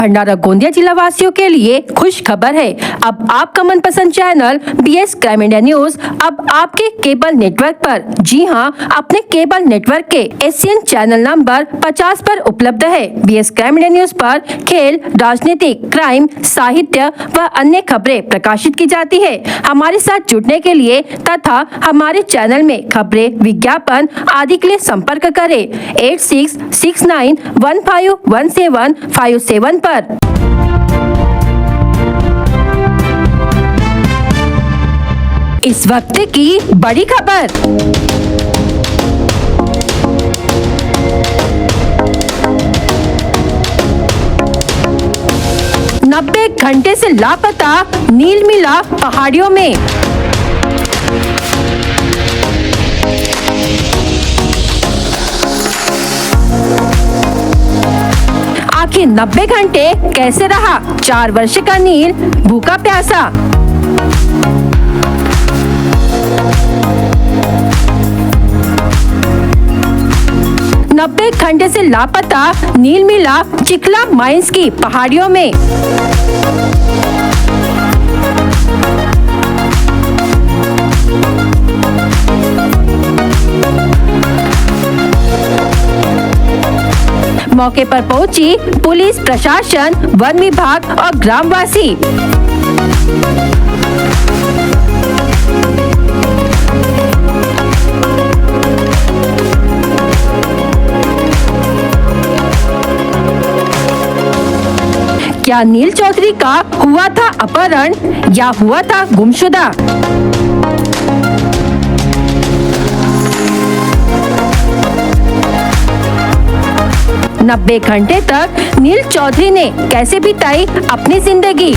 भंडारा गोंदिया जिला वासियों के लिए खुश खबर है। अब आपका मनपसंद channel BS crime India news अब आपके केबल नेटवर्क पर, जी हां, अपने केबल नेटवर्क के एशियन चैनल नंबर 50 पर उपलब्ध है। BS क्राइम इंडिया न्यूज पर खेल, राजनीतिक, क्राइम, साहित्य व अन्य खबरें प्रकाशित की जाती है। हमारे साथ जुड़ने के लिए तथा हमारे चैनल में खबरें, विज्ञापन आदि के लिए संपर्क करें 8669151757 पर। इस वक्त की बड़ी खबर। नब्बे घंटे से लापता नीलमिला पहाड़ियों में। आखिर 90 घंटे कैसे रहा 4 वर्ष का नील भूखा प्यासा। नब्बे घंटे से लापता नीलमिला चिखला माइंस की पहाड़ियों में। मौके पर पहुंची पुलिस प्रशासन, वन विभाग और ग्रामवासी। क्या नील चौधरी का हुआ था अपहरण या हुआ था गुमशुदा? नब्बे घंटे तक नील चौधरी ने कैसे बिताई अपनी जिंदगी?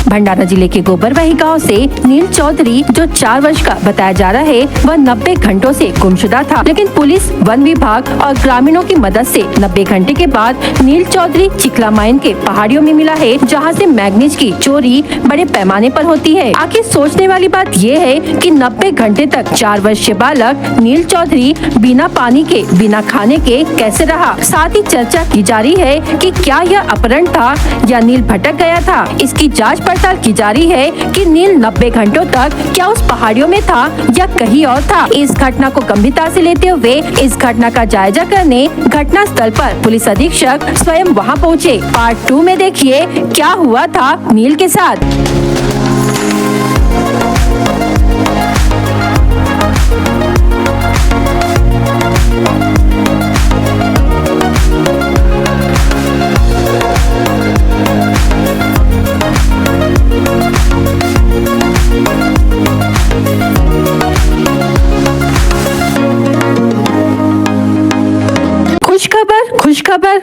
भंडारा जिले के गोबरवाही गांव से नील चौधरी, जो 4 वर्ष का बताया जा रहा है, वह 90 घंटों से गुमशुदा था। लेकिन पुलिस, वन विभाग और ग्रामीणों की मदद से 90 घंटे के बाद नील चौधरी चिखला माइन के पहाड़ियों में मिला है, जहां से मैग्नीज की चोरी बड़े पैमाने पर होती है। आखिर सोचने वाली बात ये है कि 90 घंटे तक 4 वर्षीय बालक नील चौधरी बिना पानी के, बिना खाने के कैसे रहा। साथ ही चर्चा की जा रही है कि क्या यह अपहरण था या नील भटक गया था। इसकी जाँच पड़ताल की जा रही है कि नील 90 घंटों तक क्या उस पहाड़ियों में था या कहीं और था। इस घटना को गंभीरता से लेते हुए इस घटना का जायजा करने घटना स्थल पर पुलिस अधीक्षक स्वयं वहां पहुंचे। पार्ट 2 में देखिए क्या हुआ था नील के साथ।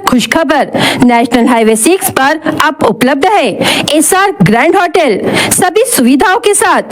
खुशखबर नेशनल हाईवे 6 पर अब उपलब्ध है SR ग्रैंड होटल सभी सुविधाओं के साथ।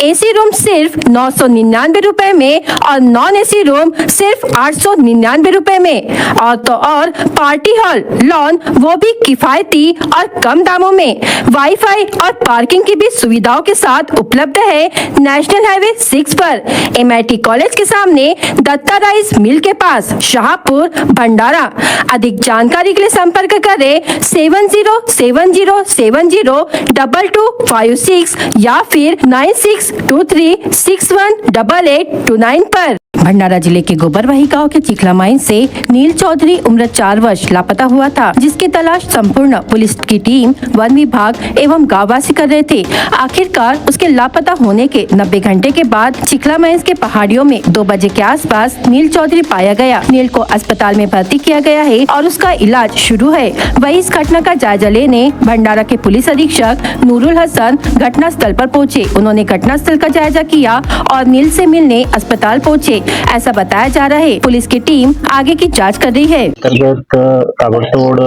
AC रूम सिर्फ 999 रुपए में और नॉन AC रूम सिर्फ 899 रुपए में। और तो और पार्टी हॉल, लॉन, वो भी किफायती और कम दामों में। वाईफाई और पार्किंग की भी सुविधाओं के साथ उपलब्ध है नेशनल हाईवे 6 पर, MIT कॉलेज के सामने, दत्ता राइस मिल के पास, शाहपुर, भंडारा। अधिक जानकारी के लिए संपर्क करें 7070702256 या फिर 9623618829 पर। भंडारा जिले के गोबरवाही गांव के चिखला माइन से नील चौधरी उम्र 4 वर्ष लापता हुआ था, जिसकी तलाश संपूर्ण पुलिस की टीम, वन विभाग एवं गांववासी कर रहे थे। आखिरकार उसके लापता होने के 90 घंटे के बाद चिखला माइन के पहाड़ियों में 2 बजे के आसपास नील चौधरी पाया गया। नील को अस्पताल में भर्ती किया गया है और उसका इलाज शुरू है। वही इस घटना का जायजा लेने भंडारा के पुलिस अधीक्षक नूरुल हसन घटना स्थल पर पहुँचे। उन्होंने घटना स्थल का जायजा किया और नील से मिलने अस्पताल पहुँचे, ऐसा बताया जा रहा है। पुलिस की टीम आगे की जांच कर रही है। ताबडतोड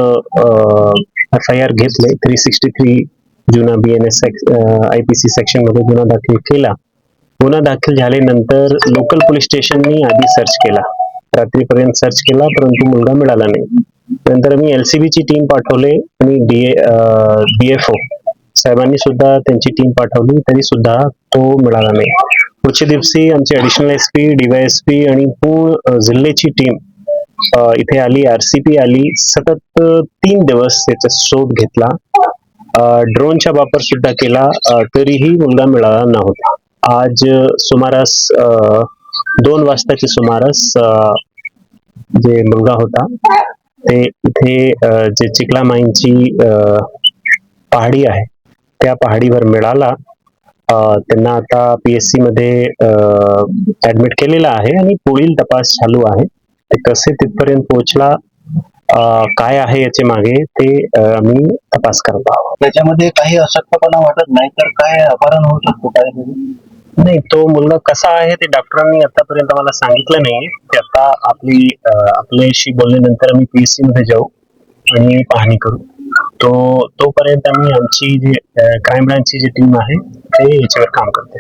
FIR घेतले 363 जुना BNS IPC सेक्शन मध्ये गुन्हा दाखल केला। गुन्हा दाखल झाल्यानंतर लोकल पोलीस स्टेशननी आधी सर्च केला, रात्रीपर्यंत सर्च केला, परंतु मुलगा मिळाला नाही। नंतर आम्ही LCB ची टीम पाठवले आणि DFO साहेबांनी सुद्धा त्यांची टीम पाठवली, तरी सुद्धा तो मिळाला नाही। पुढच्या दिवशी आमची ऍडिशनल एसपी, डीवायएसपी आणि पूर्ण जिल्ह्याची टीम इथे आली, RCP आली. सतत 3 दिवस त्याचा शोध घेतला. ड्रोनचा वापर सुद्धा केला, तरीही मुलगा मिळाला नव्हता. आज सुमारास 2 वाजताच्या सुमारास जे मुलगा होता ते इथे जे चिखलामाईंची पहाडी आहे त्या पहाडीवर मिळाला. त्यांना आता PSC मध्ये ऍडमिट केलेला आहे आणि पुढील तपास चालू आहे. ते कसे तिथपर्यंत पोहोचला, काय आहे याचे मागे ते आम्ही तपास करत आहोत. त्याच्यामध्ये काही अशक्तपणा वाटत नाही तर काय अपहरण होऊ शकतो काय? नाही, तो मुलगा कसा आहे ते डॉक्टरांनी आतापर्यंत मला सांगितलं नाही. ते आता आपल्याशी बोलल्यानंतर आम्ही PSC मध्ये जाऊ आणि पाहणी करू. तोपर्यंत आम्ही आमची जी क्राईम ब्रांचची जी टीम आहे ते याच्यावर काम करते.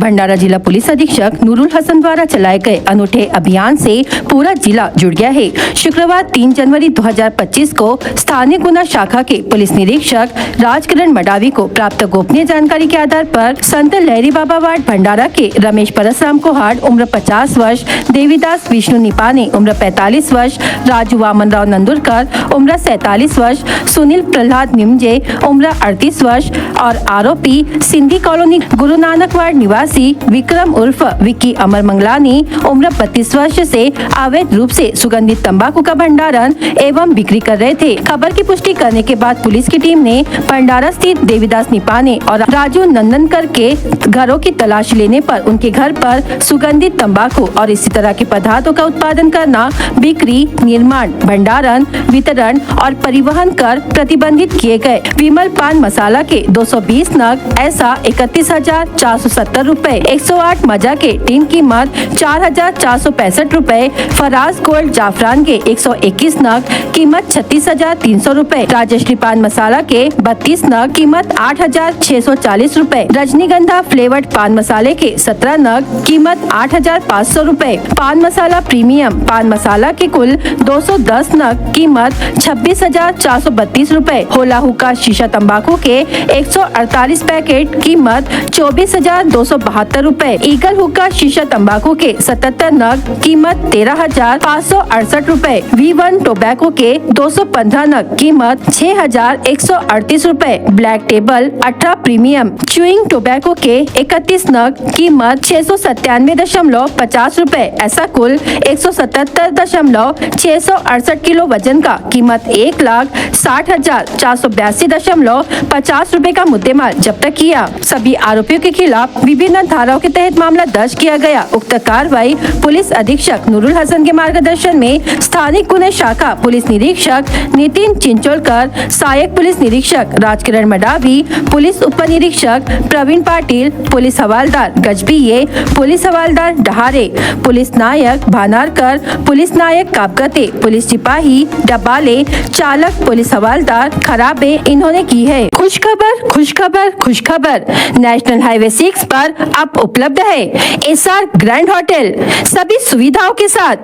भंडारा जिला पुलिस अधीक्षक नूरुल हसन द्वारा चलाए गए अनूठे अभियान से पूरा जिला जुड़ गया है। शुक्रवार 3 जनवरी 2025 को स्थानीय गुना शाखा के पुलिस निरीक्षक राजकिरण मडावी को प्राप्त गोपनीय जानकारी के आधार पर संत लहरी बाबा वार्ड भंडारा के रमेश परसराम कोहाड़ उम्र 50 वर्ष, देवीदास विष्णु निपाने उम्र 45 वर्ष, राजू वामनराव नंदुरकर उम्र 47 वर्ष, सुनील प्रहलाद निमजे उम्र 38 वर्ष और आरोपी सिंधी कॉलोनी गुरु नानक वार्ड निवासी विक्रम उर्फ विक्की अमर मंगलानी उम्र 32 वर्ष से अवैध रूप से सुगंधित तंबाकू का भंडारण एवं बिक्री कर रहे थे। खबर की पुष्टि करने के बाद पुलिस की टीम ने भंडारा स्थित देवीदास निपाने और राजू नंदनकर के घरों की तलाशी लेने पर उनके घर पर सुगंधित तंबाकू और इसी तरह के पदार्थों का उत्पादन करना, बिक्री, निर्माण, भंडारण, वितरण और परिवहन कर प्रतिबंधित किए गए विमल पान मसाला के 220 नग ऐसा 31,470 रुपए, 108 मजा के टीन कीमत 4,465 रुपए, फराज गोल्ड जाफरान के 121 नग कीमत 36,300 रुपए, राजश्री पान मसाला के 32 नग कीमत 8,640 रुपए, रजनीगंधा फ्लेवर्ड पान मसाले के 17 नग कीमत 8,500 रुपए, पान मसाला प्रीमियम पान मसाला के कुल 210 नग कीमत 26,432 रुपए, होला हुक्का शीशा तंबाकू के 148 पैकेट कीमत 24,272 रुपए, ईगल हुक्का शीशा तंबाकू के 77 नग कीमत 13,568 रुपए, V1 टोबैको के 215 नग कीमत 6,138 रुपए, black table 18 premium chewing tobacco के 31 नग कीमत 697.50 रुपए, ऐसा कुल 177.668 किलो वजन का कीमत 1,60,482.50 रुपए का मुद्देमाल जब्त किया। सभी आरोपियों के खिलाफ विभिन्न धाराओं के तहत मामला दर्ज किया गया। उक्त कार्रवाई पुलिस अधीक्षक नूरुल हसन के मार्गदर्शन में स्थानिक गुना शाखा पुलिस निरीक्षक नितिन चिंचोलकर, सहायक पुलिस निरीक्षक राजकिरण मडावी, पुलिस उप निरीक्षक प्रवीण पाटिल, पुलिस हवालदार गजबीये, पुलिस हवालदार डहारे, पुलिस नायक भानारकर, पुलिस नायक कापगते, पुलिस सिपाही डबाले, चालक पुलिस हवालदार खराबे इन्होंने की है। खुशखबर खुशखबर खुशखबर, नेशनल हाईवे 6 पर अब उपलब्ध है SR ग्रैंड होटल सभी सुविधाओं के साथ।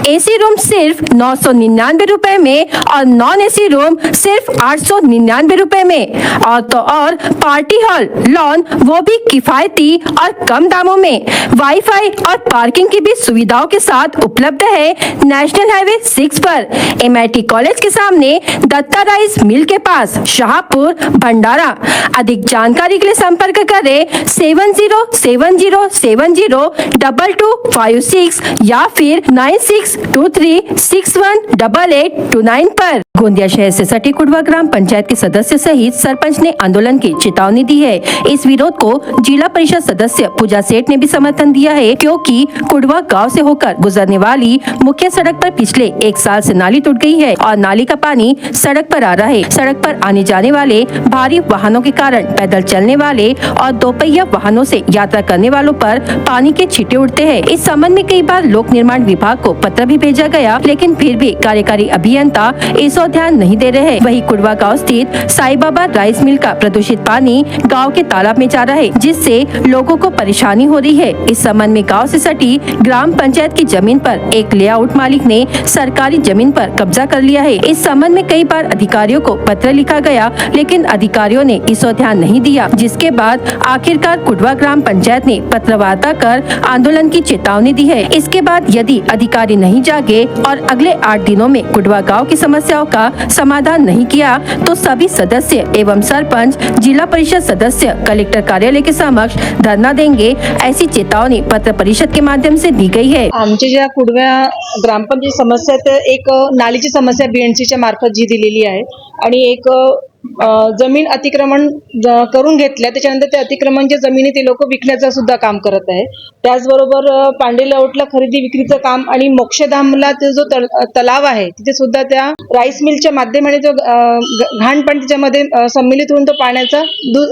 AC रूम सिर्फ 999 रुपए में और नॉन AC रूम सिर्फ 899 रुपए में, और तो और पार्टी हॉल, लॉन वो भी किफायती और कम दामों में। वाईफाई और पार्किंग की भी सुविधाओं के साथ उपलब्ध है नेशनल हाईवे 6 पर, MIT कॉलेज के सामने दत्ता राइस मिल के पास, शाहपुर भंडारा। अधिक जानकारी के लिए संपर्क करें 7070702256 या फिर 9623618829 पर। गोंदिया शहर से सटी कुड़वा ग्राम पंचायत के सदस्य सहित सरपंच ने आंदोलन की चेतावनी दी है। इस विरोध को जिला परिषद सदस्य पूजा सेठ ने भी समर्थन दिया है, क्योंकि कुड़वा गांव से होकर गुजरने वाली मुख्य सड़क पर पिछले 1 साल से नाली टूट गई है और नाली का पानी सड़क पर आ रहा है। सड़क पर आने जाने वाले भारी वाहनों के कारण पैदल चलने वाले और दोपहिया वाहनों से यातायात यात्रा करने वालों पर पानी के छींटे उड़ते हैं। इस संबंध में कई बार लोक निर्माण विभाग को पत्र भी भेजा गया, लेकिन फिर भी कार्यकारी अभियंता इस ओर ध्यान नहीं दे रहे। वहीं कुडवा गांव स्थित साई बाबा राइस मिल का प्रदूषित पानी गांव के तालाब में जा रहा है, जिससे लोगों को परेशानी हो रही है। इस संबंध में गांव से सटी ग्राम पंचायत की जमीन पर एक लेआउट मालिक ने सरकारी जमीन पर कब्जा कर लिया है। इस संबंध में कई बार अधिकारियों को पत्र लिखा गया, लेकिन अधिकारियों ने इस ओर ध्यान नहीं दिया, जिसके बाद आखिरकार कुडवा ग्राम पंचायत ने पत्रवार्ता कर आंदोलन की चेतावनी दी है। इसके बाद यदि अधिकारी नहीं जागे और अगले 8 दिनों में कुडवा गांव की समस्याओं का समाधान नहीं किया तो सभी सदस्य एवं सरपंच, जिला परिषद सदस्य कलेक्टर कार्यालय के समक्ष धरना देंगे। ऐसी चेतावनी पत्र परिषद के माध्यम से दी गई है। आमच्या ज्या कुडव्या ग्रामपंचायत समस्या तर एक नालीची समस्या बीएनसीच्या मार्फत जी दिलेली आहे आणि एक जमीन अतिक्रमण करून घेतल्या, त्याच्यानंतर ते अतिक्रमणच्या जमिनी ते लोक विकण्याचं सुद्धा काम करत आहे। त्याचबरोबर पांडे लेआउटला खरेदी विक्रीचं काम आणि मोक्षधामला ते जो तलाव आहे तिथे सुद्धा त्या राईस मिलच्या माध्यमाने जो घाण पाणी त्याच्यामध्ये सम्मिलित होऊन तो पाण्याचा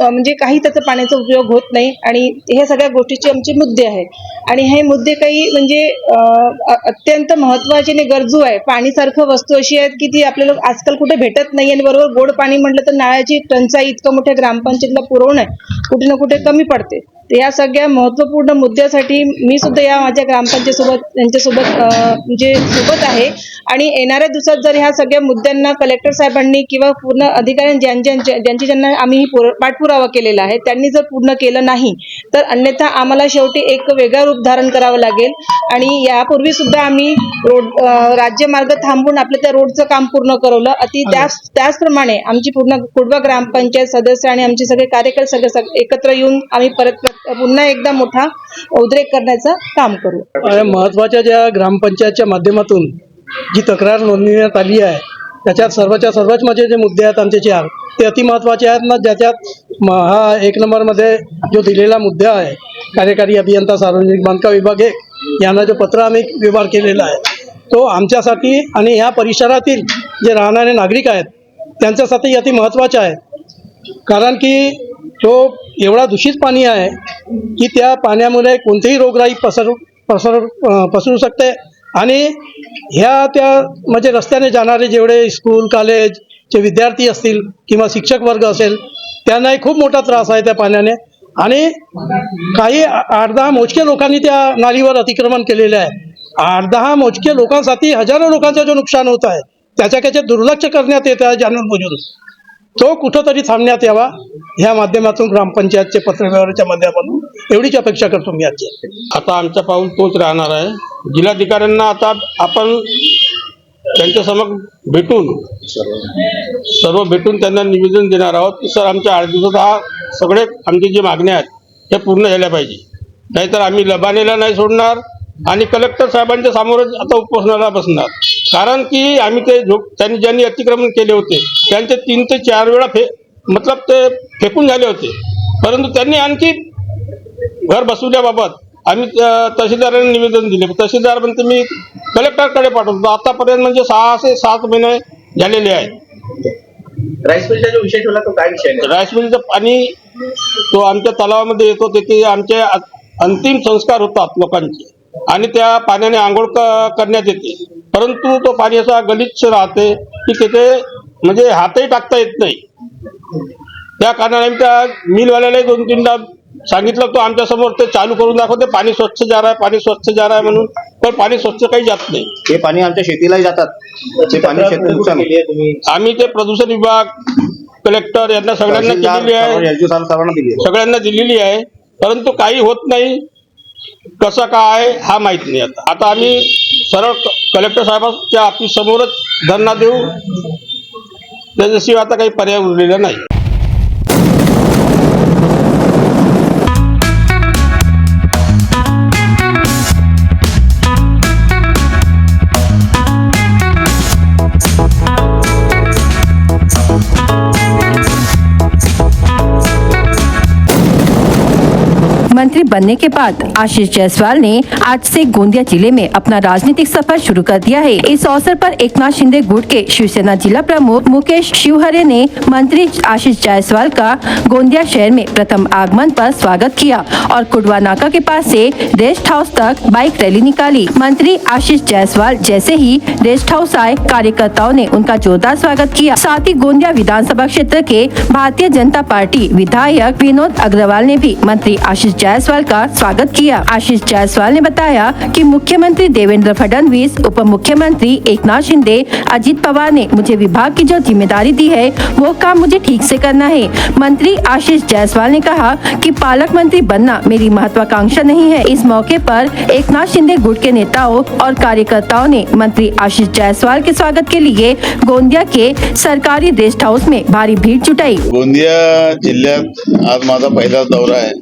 म्हणजे काही त्याचा पाण्याचा उपयोग होत नाही आणि हे सगळ्या गोष्टीचे आमचे मुद्दे आहेत आणि हे मुद्दे काही म्हणजे अत्यंत महत्त्वाचे आणि गरजू आहे। पाणीसारखं वस्तू अशी आहेत की ती आपल्याला आजकाल कुठे भेटत नाही आणि बरोबर गोड पाणी म्हटलं तर नाळ्याची टंचाई इतकं मोठ्या ग्रामपंचायतीला पुरवणं कुठे ना कुठे कमी पडते। तर या सगळ्या महत्त्वपूर्ण मुद्द्यासाठी मी सुद्धा या माझ्या ग्रामपंचायतीसोबत त्यांच्यासोबत म्हणजे सोबत आहे आणि येणाऱ्या दिवसात जर ह्या सगळ्या मुद्द्यांना कलेक्टर साहेबांनी किंवा पूर्ण अधिकाऱ्यांनी ज्यांना आम्ही पाठपुरावा केलेला आहे त्यांनी जर पूर्ण केलं नाही तर अन्यथा आम्हाला शेवटी एक वेगळं रूप धारण करावं लागेल आणि यापूर्वी सुद्धा आम्ही राज्यमार्ग थांबून आपल्या त्या रोडचं काम पूर्ण करवलं। त्याचप्रमाणे आमची पूर्ण कुडवा ग्रामपंचायत सदस्य आणि आमचे सगळे कार्यकर्ते सगळे एकत्र येऊन आम्ही परत पुन्हा एकदा मोठा उद्रेक करण्याचं काम करू। महत्त्वाच्या ज्या ग्रामपंचायतच्या माध्यमातून जी तक्रार नोंदवण्यात आली आहे त्याच्यात सर्वच माझे जे मुद्दे आहेत आमचे 4 ते अतिमहत्त्वाचे आहेत ना, ज्याच्यात हा 1 नंबरमध्ये जो दिलेला मुद्दा आहे कार्यकारी अभियंता सार्वजनिक बांधकाम विभाग 1 यांना जो पत्र आम्ही व्यवहार केलेला आहे तो आमच्यासाठी आणि ह्या परिसरातील जे राहणारे नागरिक आहेत त्यांच्यासाठी अति महत्त्वाचा आहे। कारण की तो एवढा दूषित पाणी आहे की त्या पाण्यामुळे कोणतेही रोगराई पसरू शकते आणि ह्या त्या म्हणजे रस्त्याने जाणारे जेवढे स्कूल कॉलेजचे विद्यार्थी असतील किंवा शिक्षक वर्ग असेल त्यांनाही खूप मोठा त्रास आहे त्या पाण्याने आणि काही 8-10 मोजके लोकांनी त्या नालीवर अतिक्रमण केलेले आहे। 8-10 मोजके लोकांसाठी हजारो लोकांचं जो नुकसान होत आहे त्याच्याकडे दुर्लक्ष करण्यात येत आहे जाणून बुजून। तो कुठंतरी थांबण्यात यावा ह्या माध्यमातून ग्रामपंचायतचे पत्रव्यवहाराच्या माध्यमातून एवढीच अपेक्षा करतो मी आजची। आता आमचा पाऊल तोच राहणार आहे। जिल्हाधिकाऱ्यांना आता आपण त्यांच्या समक्ष भेटून त्यांना निवेदन देणार आहोत की सर आमच्या 8 दिवसात हा सगळे आमचे जे मागण्या आहेत हे पूर्ण झाल्या पाहिजे, नाहीतर आम्ही लबानेला नाही सोडणार आणि कलेक्टर साहेबांच्या समोरच आता उपोषणाला बसणार। कारण की आम्ही त्यांनी ज्यांनी अतिक्रमण केले होते त्यांचे 3 ते 4 वेळा ते फेकून झाले होते, परंतु त्यांनी आणखी घर बसवल्याबाबत आम्ही तहसीलदारांना निवेदन दिले। तहसीलदार म्हणते मी कलेक्टरकडे पाठवतो। आतापर्यंत म्हणजे 6 ते 7 महिने झालेले आहेत। राईस मिलचा जो विषय ठेवला तो काय विषय? राईस मिलचं पाणी तो आमच्या तलावामध्ये येतो, तिथे आमचे अंतिम संस्कार होतात लोकांचे आणि त्या पाण्याने आंघोळ करण्यात येते, परंतु तो पाणी असा गलिच्छ राहते की तिथे म्हणजे हातही टाकता येत नाही। त्या कारणाने आम्ही त्या मिलवाल्याला 2-3दा सांगितलं, तो आमच्या समोर ते चालू करून दाखवते पाणी स्वच्छ जा रहा है म्हणून, पण पाणी स्वच्छ काही जात नाही। हे पाणी आमच्या शेतीलाही जातात, ते पाणी शेतीला नुकसान होते। आम्ही ते प्रदूषण विभाग, कलेक्टर यांना सगळ्यांना दिलेली आहे, परंतु काही होत नाही। कसं काय हा माहित नाही। आता आम्ही सरळ कलेक्टर साहेबांच्या ऑफिस समोरच धरना देऊ, त्याच्याशिवाय आता काही पर्याय उरलेला नाही। मंत्री बनने के बाद आशीष जायसवाल ने आज से गोंदिया जिले में अपना राजनीतिक सफर शुरू कर दिया है। इस अवसर पर एकनाथ शिंदे गुट के शिवसेना जिला प्रमुख मुकेश शिवहरे ने मंत्री आशीष जायसवाल का गोंदिया शहर में प्रथम आगमन पर स्वागत किया और कुडवा नाका के पास से रेस्ट हाउस तक बाइक रैली निकाली। मंत्री आशीष जायसवाल जैसे ही रेस्ट हाउस आए, कार्यकर्ताओं ने उनका जोरदार स्वागत किया। साथ ही गोंदिया विधानसभा क्षेत्र के भारतीय जनता पार्टी विधायक विनोद अग्रवाल ने भी मंत्री आशीष जायसवाल का स्वागत किया। आशीष जायसवाल ने बताया कि मुख्यमंत्री देवेंद्र फडणवीस, उप मुख्यमंत्री एकनाथ शिंदे, अजित पवार ने मुझे विभाग की जो जिम्मेदारी दी है वो काम मुझे ठीक से करना है। मंत्री आशीष जायसवाल ने कहा कि पालक मंत्री बनना मेरी महत्वाकांक्षा नहीं है। इस मौके पर एकनाथ शिंदे गुट के नेताओं और कार्यकर्ताओं ने मंत्री आशीष जायसवाल के स्वागत के लिए गोंदिया के सरकारी रेस्ट हाउस में भारी भीड़ जुटाई। गोंदिया जिल्ह्यात आज माझा पहिला दौरा आहे।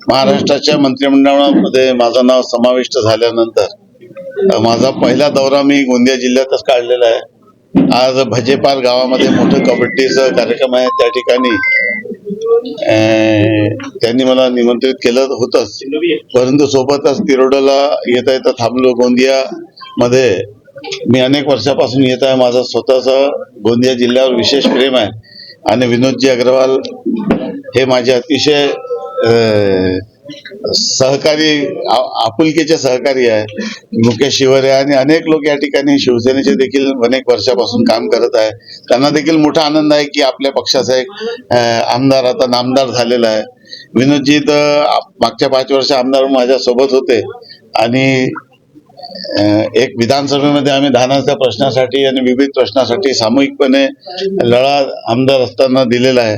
महाराष्ट्राच्या मंत्रिमंडळामध्ये माझं नाव समाविष्ट झाल्यानंतर माझा पहिला दौरा मी गोंदिया जिल्ह्यातच काढलेला आहे। आज भजेपार गावामध्ये मोठं कबड्डीचा कार्यक्रम आहे, त्या ठिकाणी त्यांनी मला निमंत्रित केलं होतंच, परंतु सोबतच तिरोडाला येता येता थांबलो। गोंदिया मध्ये मी अनेक वर्षापासून येत आहे। माझा स्वतःचा गोंदिया जिल्ह्यावर विशेष प्रेम आहे आणि विनोदजी अग्रवाल हे माझे अतिशय सहकारी, आपुलकीचे सहकारी आहे। मुकेश शिवहरे आणि अनेक लोक या ठिकाणी शिवसेनेचे देखील अनेक वर्षापासून काम करत आहे। त्यांना देखील मोठा आनंद आहे की आपल्या पक्षाचा एक आमदार आता नामदार झालेला आहे। विनोदजी तर मागच्या 5 वर्ष आमदार माझ्या सोबत होते आणि एक विधानसभेमध्ये आम्ही धानाच्या प्रश्नासाठी आणि विविध प्रश्नासाठी सामूहिकपणे लढा आमदार असताना दिलेला आहे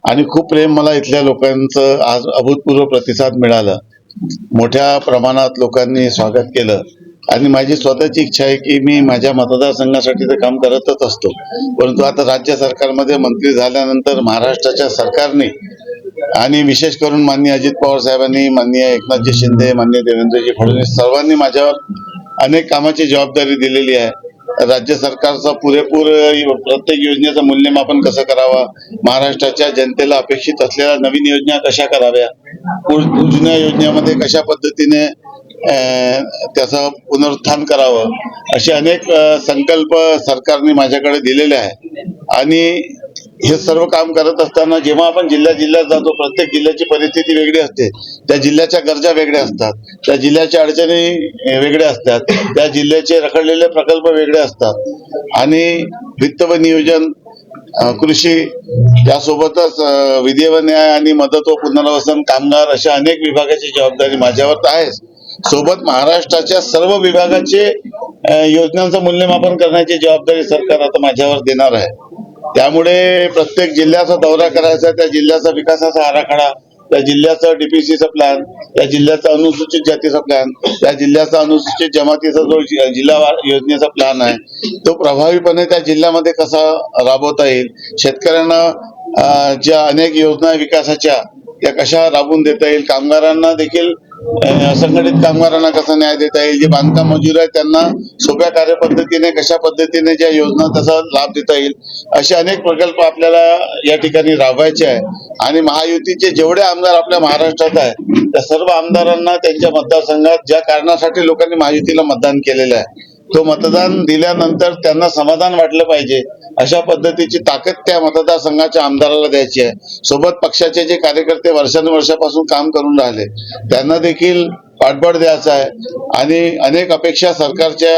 आणि खूप प्रेम मला इथल्या लोकांचं आज अभूतपूर्व प्रतिसाद मिळाला। मोठ्या प्रमाणात लोकांनी स्वागत केलं आणि माझी स्वतःची इच्छा आहे की मी माझ्या मतदारसंघासाठी तर काम करतच असतो, परंतु आता राज्य सरकारमध्ये मंत्री झाल्यानंतर महाराष्ट्राच्या सरकारने आणि विशेष करून माननीय अजित पवार साहेबांनी, माननीय एकनाथजी शिंदे, माननीय देवेंद्रजी फडणवीस सर्वांनी माझ्यावर अनेक कामाची जबाबदारी दिलेली आहे। राज्य सरकारचा पुरेपूर प्रत्येक योजनेचं मूल्यमापन कसं करावा, महाराष्ट्राच्या जनतेला अपेक्षित असलेल्या नवीन योजना कशा कराव्या, जुन्या योजनेमध्ये कशा पद्धतीने त्याचं पुनरुत्थान करावं, असे अनेक संकल्प सरकारने माझ्याकडे दिलेले आहे। आणि हे सर्व काम करत असताना जेव्हा आपण जिल्ह्यात जातो, प्रत्येक जिल्ह्याची परिस्थिती वेगळी असते, त्या जिल्ह्याच्या गरजा वेगळ्या असतात, त्या जिल्ह्याच्या अडचणी वेगळ्या असतात, त्या जिल्ह्याचे रखडलेले प्रकल्प वेगळे असतात आणि वित्त व नियोजन, कृषी, यासोबतच विधी व न्याय आणि मदत व पुनर्वसन, कामगार अशा अनेक विभागाची जबाबदारी माझ्यावर आहे। सोबत महाराष्ट्राच्या सर्व विभागाचे योजनांचं मूल्यमापन करण्याची जबाबदारी सरकार आता माझ्यावर देणार आहे। त्यामुळे प्रत्येक जिल्ह्याचा दौरा करायचा, त्या जिल्ह्याचा विकासाचा आराखडा, त्या जिल्ह्याचा डीपीसीचा प्लॅन, त्या जिल्ह्याचा अनुसूचित जातीचा प्लॅन, त्या जिल्ह्याचा अनुसूचित जमातीचा जो जिल्हा योजनेचा प्लॅन आहे तो प्रभावीपणे त्या जिल्ह्यामध्ये कसा राबवता येईल, शेतकऱ्यांना ज्या अनेक योजना विकासाच्या त्या कशा राबवून देता येईल, कामगारांना देखील असंघटित कामगारांना कसा न्याय देता येईल, जे बांधकाम मजूर आहेत त्यांना सोप्या कार्यपद्धतीने कशा पद्धतीने ज्या योजना त्याचा लाभ देता येईल, असे अनेक प्रकल्प आपल्याला या ठिकाणी राबवायचे आहे। आणि महायुतीचे जेवढे आमदार आपल्या महाराष्ट्रात आहेत त्या सर्व आमदारांना त्यांच्या मतदारसंघात ज्या कारणासाठी लोकांनी महायुतीला मतदान केलेलं आहे तो मतदान दिल्यानंतर त्यांना समाधान वाटलं पाहिजे, अशा पद्धतीची ताकद त्या मतदारसंघाच्या आमदाराला द्यायची आहे। सोबत पक्षाचे जे कार्यकर्ते वर्षानुवर्षापासून काम करून राहिले त्यांना देखील पाठबळ द्यायचा आहे आणि अनेक अपेक्षा सरकारच्या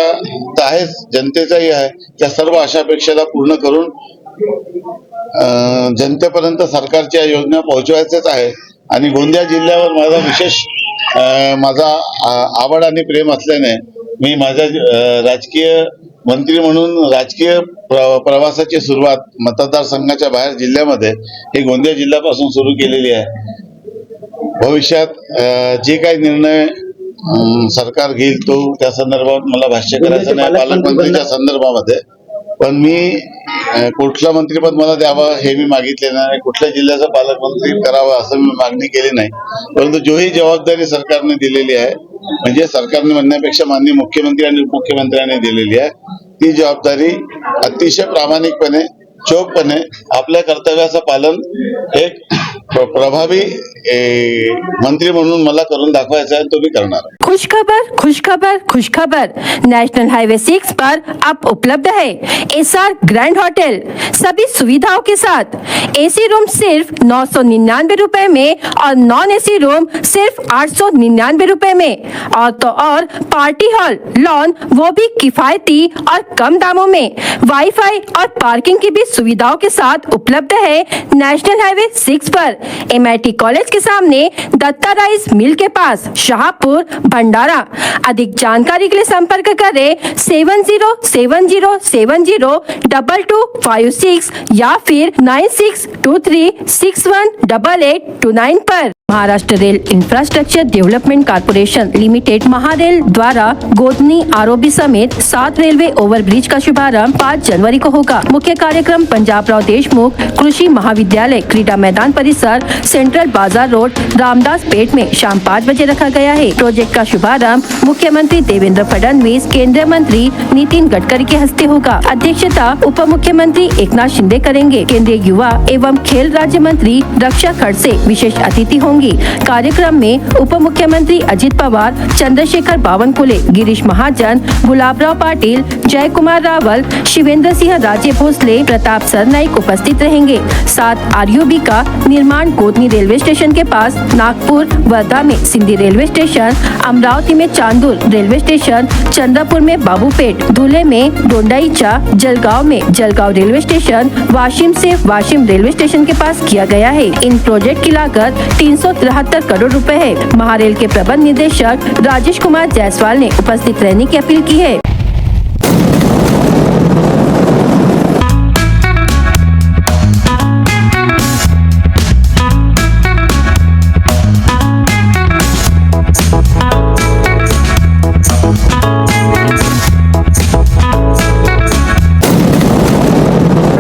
आहेच, जनतेचाही आहे, त्या सर्व अशा अपेक्षेला पूर्ण करून जनतेपर्यंत सरकारच्या योजना पोहोचवायचेच आहे। आणि गोंदिया जिल्ह्यावर माझा विशेष आवड आणि प्रेम असल्याने मी माझ्या राजकीय मंत्री म्हणून राजकीय प्रवासाची सुरुवात मतदारसंघाच्या बाहेर जिल्ह्यामध्ये हे गोंदिया जिल्ह्यापासून सुरू केलेली आहे। भविष्यात जे काही निर्णय सरकार घेईल तो त्या संदर्भात मला भाष्य करायचं नाही पालकमंत्रीच्या संदर्भामध्ये, पण मी कुठलं मंत्रीपद मला द्यावं हे मी मागितले नाही, कुठल्या जिल्ह्याचा पालकमंत्री करावा असं मी मागणी केली नाही, परंतु जोही जबाबदारी सरकारने दिलेली आहे, म्हणजे सरकारने म्हणण्यापेक्षा माननीय मुख्यमंत्री आणि उपमुख्यमंत्र्यांनी दिलेली आहे, ती जबाबदारी अतिशय प्रामाणिकपणे, चोखपणे आपल्या कर्तव्याचं पालन एक प्रभावी मंत्री म्हणून मला करून दाखवायचा आहे, तो मी करणार आहे. खुशखबर खुशखबर खुशखबर, नेशनल हाईवे 6 पर अब उपलब्ध है एसआर ग्रैंड होटल सभी सुविधाओं के साथ। एसी रूम सिर्फ 999 रुपए में और नॉन एसी रूम सिर्फ 899 रुपए में, और तो और पार्टी हॉल, लॉन, वो भी किफायती और कम दामों में। वाईफाई और पार्किंग की भी सुविधाओं के साथ उपलब्ध है नेशनल हाईवे 6 पर, MIT कॉलेज के सामने, दत्ता राइस मिल के पास, शाहपुर, भंडारा। अधिक जानकारी के लिए संपर्क करें 7070702256 या फिर 9623618829 पर। Maharashtra rail infrastructure development corporation limited MahaRail द्वारा गोदनी आरओबी समेत 7 रेलवे ओवरब्रिज का शुभारंभ 5 जनवरी को होगा। मुख्य कार्यक्रम पंजाबराव देशमुख कृषि महाविद्यालय क्रीडा मैदान परिसर, सेंट्रल बाजार रोड, रामदास पेट में शाम 5 बजे रखा गया है। प्रोजेक्ट का शुभारंभ मुख्यमंत्री देवेंद्र फडणवीस, केंद्रीय मंत्री नितिन गडकरी के हस्ते होगा। अध्यक्षता उप मुख्यमंत्री एकनाथ शिंदे करेंगे। केंद्रीय युवा एवं खेल राज्य मंत्री रक्षा खड़से विशेष अतिथि होंगे। कार्यक्रम में उप मुख्यमंत्री अजित पवार, चंद्रशेखर बावनकुले, गिरीश महाजन, गुलाबराव पाटिल, जय कुमार रावल, शिवेंद्र सिंह राजे भोसले, प्रताप सरनाईक उपस्थित रहेंगे। 7 RUB का निर्माण गोदनी रेलवे स्टेशन के पास, नागपुर, वर्धा में सिंधी रेलवे स्टेशन, अमरावती में चांदूर रेलवे स्टेशन, चंद्रपुर में बाबूपेट, धुले में डोंडाईचा, जलगांव में जलगांव रेलवे स्टेशन, वाशिम से वाशिम रेलवे स्टेशन के पास किया गया है। इन प्रोजेक्ट की लागत 373 करोड़ रुपए है। महारेल के प्रबंध निदेशक राजेश कुमार जायसवाल ने उपस्थित रहने की अपील की है।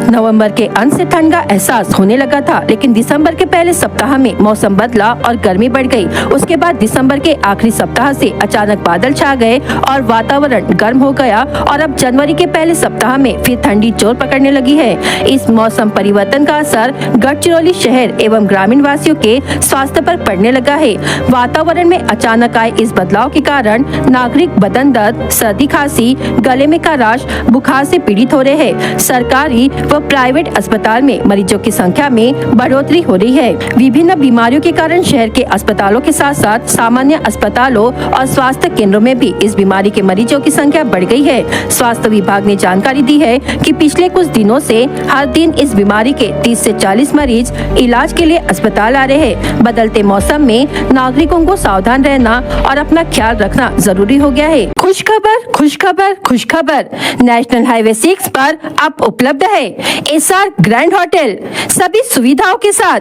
नवंबर के अंत से ठंड का एहसास होने लगा था, लेकिन दिसंबर के पहले सप्ताह में मौसम बदला और गर्मी बढ़ गई। उसके बाद दिसंबर के आखिरी सप्ताह से अचानक बादल छा गए और वातावरण गर्म हो गया, और अब जनवरी के पहले सप्ताह में फिर ठंडी जोर पकड़ने लगी है। इस मौसम परिवर्तन का असर गढ़चिरौली शहर एवं ग्रामीण वासियों के स्वास्थ्य पर पड़ने लगा है। वातावरण में अचानक आए इस बदलाव के कारण नागरिक बदन दर्द, सर्दी खांसी, गले में खराश, बुखार से पीड़ित हो रहे हैं। सरकारी व प्राइवेट अस्पताल में मरीजों की संख्या में बढ़ोतरी हो रही है। विभिन्न बीमारियों के कारण शहर के अस्पतालों के साथ साथ सामान्य अस्पतालों और स्वास्थ्य केंद्रों में भी इस बीमारी के मरीजों की संख्या बढ़ गई है। स्वास्थ्य विभाग ने जानकारी दी है कि पिछले कुछ दिनों से हर दिन इस बीमारी के 30 से 40 मरीज इलाज के लिए अस्पताल आ रहे हैं। बदलते मौसम में नागरिकों को सावधान रहना और अपना ख्याल रखना जरूरी हो गया है। खुशखबर खुशखबर खुशखबर, नेशनल हाईवे 6 पर अब उपलब्ध है एसआर ग्रैंड होटल सभी सुविधाओं के साथ।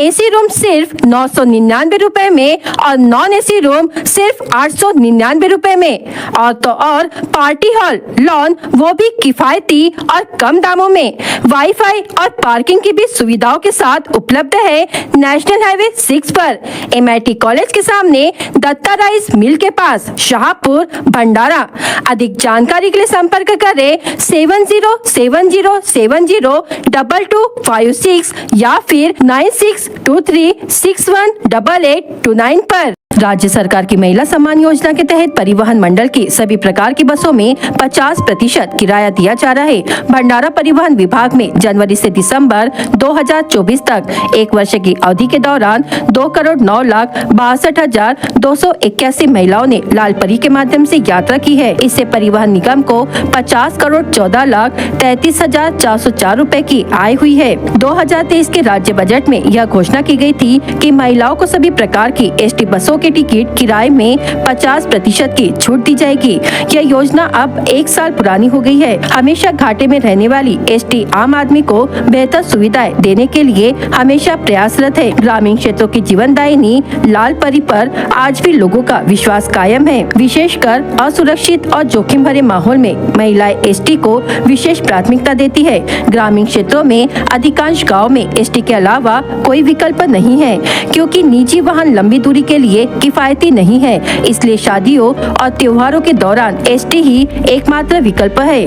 एसी रूम सिर्फ 999 रुपए में और नॉन एसी रूम सिर्फ 899 रुपए में, और तो और पार्टी हॉल, लॉन, वो भी किफायती और कम दामों में। वाईफाई और पार्किंग की भी सुविधाओं के साथ उपलब्ध है नेशनल हाईवे 6 पर, MIT कॉलेज के सामने, दत्ता राइस मिल के पास, शाहपुर, भंडारा। अधिक जानकारी के लिए संपर्क करें 7070702256 या फिर 9623618829 पर। राज्य सरकार की महिला सम्मान योजना के तहत परिवहन मंडल की सभी प्रकार की बसों में 50% किराया दिया जा रहा है। भंडारा परिवहन विभाग में जनवरी से दिसंबर 2024 तक 1 वर्ष की अवधि के दौरान 2,09,62,281 महिलाओं ने लाल परी के माध्यम से यात्रा की है। इससे परिवहन निगम को 50,14,33,404 रुपए की आय हुई है। 2023 के राज्य बजट में यह घोषणा की गई थी कि महिलाओं को सभी प्रकार की ST बसों के टिकट किराए में 50% की छूट दी जाएगी। यह योजना अब 1 साल पुरानी हो गई है। हमेशा घाटे में रहने वाली ST आम आदमी को बेहतर सुविधाएं देने के लिए हमेशा प्रयासरत है। ग्रामीण क्षेत्रों की जीवनदायिनी लाल परी पर आज भी लोगों का विश्वास कायम है। विशेषकर असुरक्षित और जोखिम भरे माहौल में महिलाएं ST को विशेष प्राथमिकता देती है। ग्रामीण क्षेत्रों में अधिकांश गाँव में ST के अलावा कोई विकल्प नहीं है, क्योंकि निजी वाहन लंबी दूरी के लिए किफायती नहीं है। इसलिए शादियों और त्योहारों के दौरान ST ही एकमात्र विकल्प है।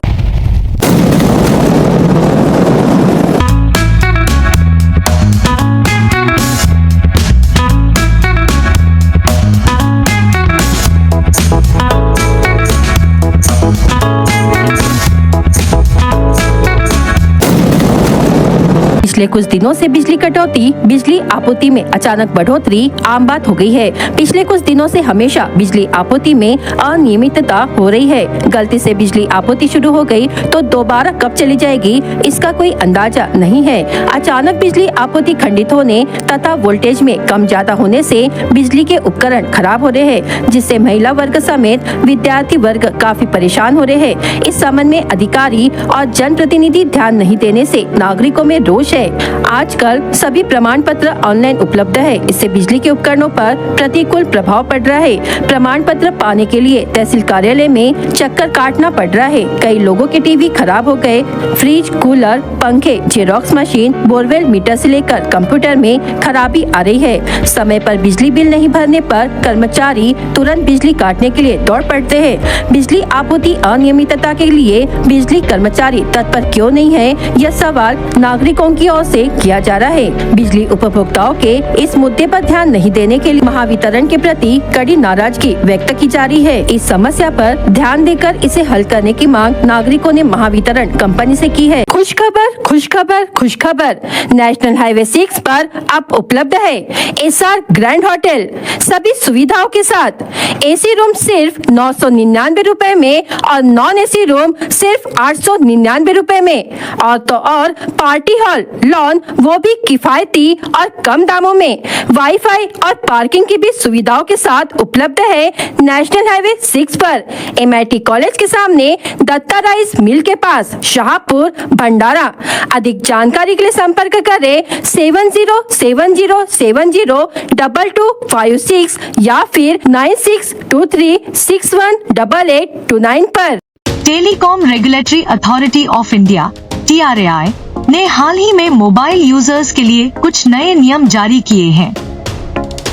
पिछले कुछ दिनों से बिजली कटौती, बिजली आपूर्ति में अचानक बढ़ोतरी आम बात हो गई है। पिछले कुछ दिनों से हमेशा बिजली आपूर्ति में अनियमितता हो रही है। गलती से बिजली आपूर्ति शुरू हो गई तो दोबारा कब चली जाएगी इसका कोई अंदाजा नहीं है। अचानक बिजली आपूर्ति खंडित होने तथा वोल्टेज में कम ज्यादा होने से बिजली के उपकरण खराब हो रहे हैं, जिससे महिला वर्ग समेत विद्यार्थी वर्ग काफी परेशान हो रहे हैं। इस संबंध में अधिकारी और जनप्रतिनिधि ध्यान नहीं देने से नागरिकों में रोष है। आजकल सभी प्रमाण पत्र ऑनलाइन उपलब्ध है, इससे बिजली के उपकरणों पर प्रतिकूल प्रभाव पड़ रहा है। प्रमाण पत्र पाने के लिए तहसील कार्यालय में चक्कर काटना पड़ रहा है। कई लोगों के टीवी खराब हो गए, फ्रिज, कूलर, पंखे, जेरोक्स मशीन, बोरवेल मीटर से लेकर कंप्यूटर में खराबी आ रही है। समय पर बिजली बिल नहीं भरने पर कर्मचारी तुरंत बिजली काटने के लिए दौड़ पड़ते हैं। बिजली आपूर्ति अनियमितता के लिए बिजली कर्मचारी तत्पर क्यों नहीं है, यह सवाल नागरिकों की ओर से किया जा रहा है। बिजली उपभोक्ताओं के इस मुद्दे पर ध्यान नहीं देने के लिए महावितरण के प्रति कड़ी नाराजगी व्यक्त की जा रही है। इस समस्या पर ध्यान देकर इसे हल करने की मांग नागरिकों ने महावितरण कंपनी से की है। खुशखबर, खुशखबर, खुशखबर, नेशनल हाईवे 6 पर अब उपलब्ध है एसआर ग्रैंड होटल सभी सुविधाओं के साथ। एसी रूम सिर्फ 999 रुपए में और नॉन एसी रूम सिर्फ 899 रुपए में, और पार्टी हॉल, लॉन वो भी किफायती और कम दामों में। वाईफाई और पार्किंग की भी सुविधाओं के साथ उपलब्ध है नेशनल हाईवे 6 पर, MIT कॉलेज के सामने, दत्ता राइस मिल के पास, शाहपुर, भंडारा। अधिक जानकारी के लिए संपर्क करें 7070702256 या फिर 9623618829 पर। Telecom regulatory authority of India TRAI ने हाल ही में मोबाइल यूजर्स के लिए कुछ नए नियम जारी किए हैं।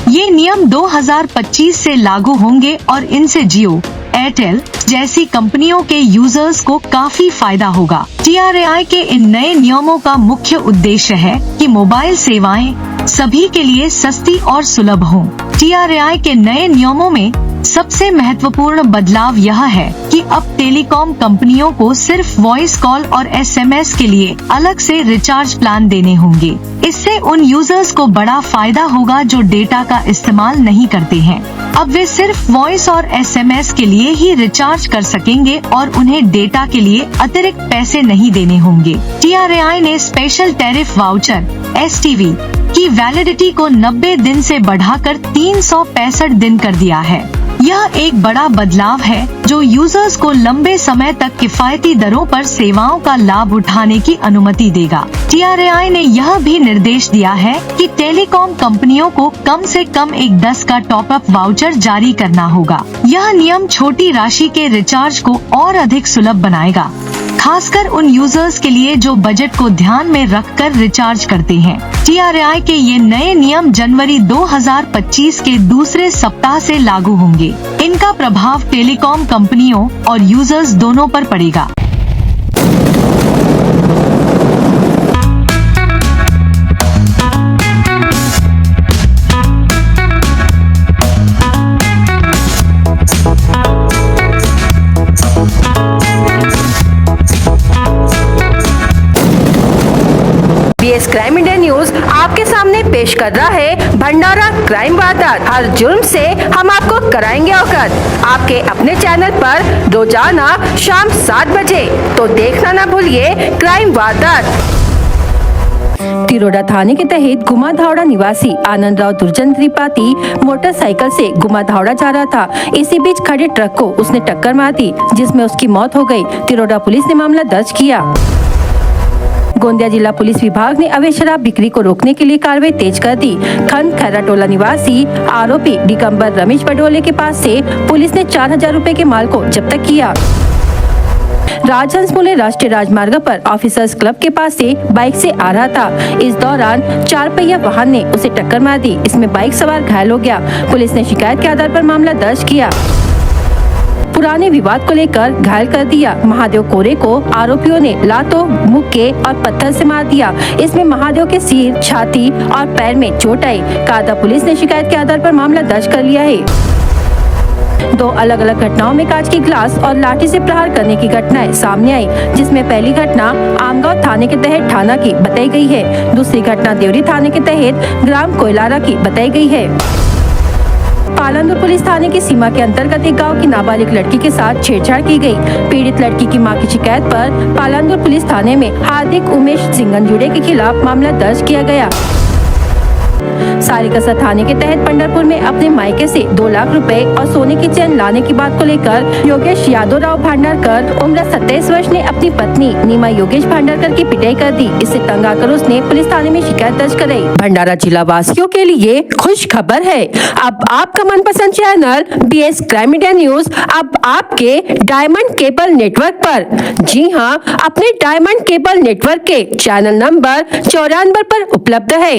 ये नियम 2025 से लागू होंगे और इनसे जियो, एयरटेल जैसी कंपनियों के यूजर्स को काफी फायदा होगा। TRAI के इन नए नियमों का मुख्य उद्देश्य है कि मोबाइल सेवाएं सभी के लिए सस्ती और सुलभ हों। TRAI के नए नियमों में सबसे महत्वपूर्ण बदलाव यह है कि अब टेलीकॉम कंपनियों को सिर्फ वॉइस कॉल और SMS के लिए अलग से रिचार्ज प्लान देने होंगे। इससे उन यूजर्स को बड़ा फायदा होगा जो डेटा का इस्तेमाल नहीं करते हैं। अब वे सिर्फ वॉइस और SMS के लिए ही रिचार्ज कर सकेंगे और उन्हें डेटा के लिए अतिरिक्त पैसे नहीं देने होंगे। TRAI ने स्पेशल टैरिफ वाउचर STV की वैलिडिटी को 90 दिन से बढ़ाकर 365 दिन कर दिया है। यह एक बड़ा बदलाव है जो यूजर्स को लंबे समय तक किफायती दरों पर सेवाओं का लाभ उठाने की अनुमति देगा। TRAI ने यह भी निर्देश दिया है कि टेलीकॉम कंपनियों को कम से कम एक 10 का टॉप अप वाउचर जारी करना होगा। यह नियम छोटी राशि के रिचार्ज को और अधिक सुलभ बनाएगा, खासकर उन यूजर्स के लिए जो बजट को ध्यान में रखकर रिचार्ज करते हैं। TRAI के ये नए नियम जनवरी 2025 के दूसरे सप्ताह से लागू होंगे। इनका प्रभाव टेलीकॉम कंपनियों और यूजर्स दोनों पर पड़ेगा। BS क्राइम इंडिया न्यूज आपके सामने पेश कर रहा है भंडारा क्राइम वारदात। हर जुर्म से हम आपको कराएंगे अवगत। आपके अपने चैनल पर रोजाना शाम 7 बजे, तो देखना ना भूलिए क्राइम वारदात। तिरोडा थाने के तहत गुमाधावड़ा निवासी आनंद राव दुर्जन त्रिपाठी मोटरसाइकिल से गुमाधावड़ा जा रहा था। इसी बीच खड़े ट्रक को उसने टक्कर मार दी, जिसमें उसकी मौत हो गई। तिरोडा पुलिस ने मामला दर्ज किया। गोंदिया जिला पुलिस विभाग ने अवैध शराब बिक्री को रोकने के लिए कार्रवाई तेज कर दी। खंड खैराटोला निवासी आरोपी दिगंबर रमेश बडोले के पास से पुलिस ने 4000 रुपए के माल को जब्त किया। राजहंसमूले राष्ट्रीय राजमार्ग पर ऑफिसर्स क्लब के पास से बाइक से आ रहा था। इस दौरान 4 पहिया वाहन ने उसे टक्कर मार दी। इसमें बाइक सवार घायल हो गया। पुलिस ने शिकायत के आधार पर मामला दर्ज किया। पुराने विवाद को लेकर घायल कर दिया। महादेव कोरे को आरोपियों ने लातों, मुक्के और पत्थर से मार दिया। इसमें महादेव के सिर, छाती और पैर में चोट आई। कादा पुलिस ने शिकायत के आधार पर मामला दर्ज कर लिया है। दो अलग अलग घटनाओं में कांच की ग्लास और लाठी से प्रहार करने की घटनाएं सामने आई, जिसमें पहली घटना आमगांव थाने के तहत ठाणा की बताई गई है। दूसरी घटना देवरी थाने के तहत ग्राम कोयलारा की बताई गई है। पालांदुर पुलिस थाने की सीमा के अंतर्गत एक गांव की नाबालिग लड़की के साथ छेड़छाड़ की गई। पीड़ित लड़की की मां की शिकायत पर पालांदुर पुलिस थाने में हार्दिक उमेश सिंगनजुड़े के खिलाफ मामला दर्ज किया गया। सारिकसा थाने के तहत पंढरपुर में अपने मायके से 2 लाख रुपए और सोने की चैन लाने की बात को लेकर योगेश यादव राव भांडारकर उम्र 27 वर्ष ने अपनी पत्नी नीमा योगेश भांडारकर की पिटाई कर दी। इससे तंग आकर उसने पुलिस थाने में शिकायत दर्ज कराई। भंडारा जिला वासियों के लिए खुश खबर है, अब आपका मनपसंद channel BS crime media news अब आपके डायमंड केबल नेटवर्क पर। जी हाँ, अपने डायमंड केबल नेटवर्क के चैनल नंबर 94 पर उपलब्ध है।